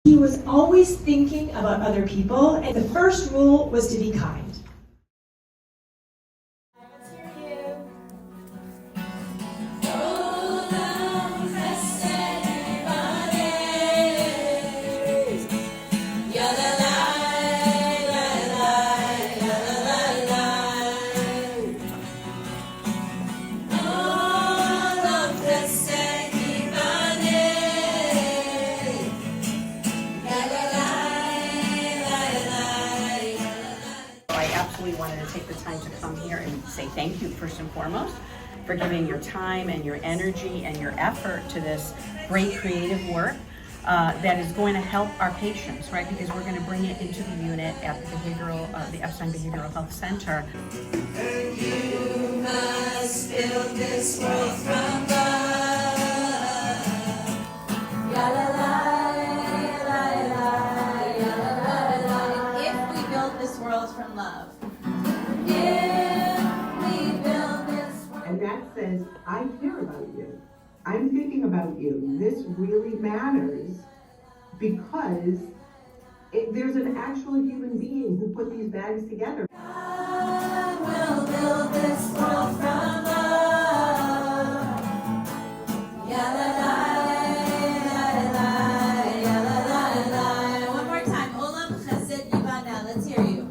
He was always thinking about other people, and the first rule was to be kind. Wanted to take the time to come here and say thank you first and foremost for giving your time and your energy and your effort to this great creative work that is going to help our patients, right? Because we're going to bring it into the unit at the Epstein Behavioral Health Center. And you must build this world from love. La la la la la la la. If we build this world from love. And that says, I care about you. I'm thinking about you. This really matters because there's an actual human being who put these bags together. I will build this world from love. Ya la la, la la, ya la la la. One more time. Olam chesed yibana. Let's hear you.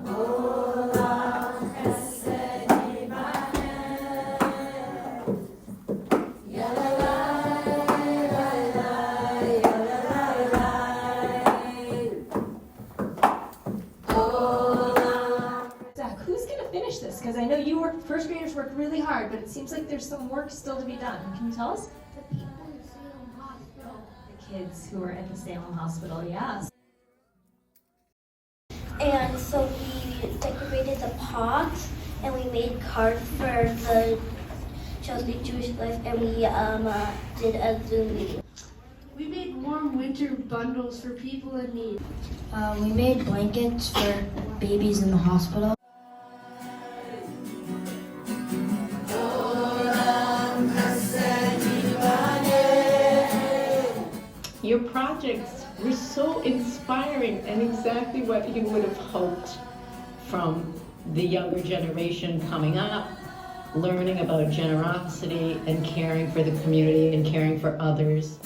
Because I know first graders worked really hard, but it seems like there's some work still to be done. Can you tell us? The people in Salem Hospital. The kids who are at the Salem Hospital, yes. And so we decorated the pots, and we made cards for the Chelsea Jewish Life, and we did a Zoom meeting. We made warm winter bundles for people in need. We made blankets for babies in the hospital. Your projects were so inspiring and exactly what you would have hoped from the younger generation coming up, learning about generosity and caring for the community and caring for others.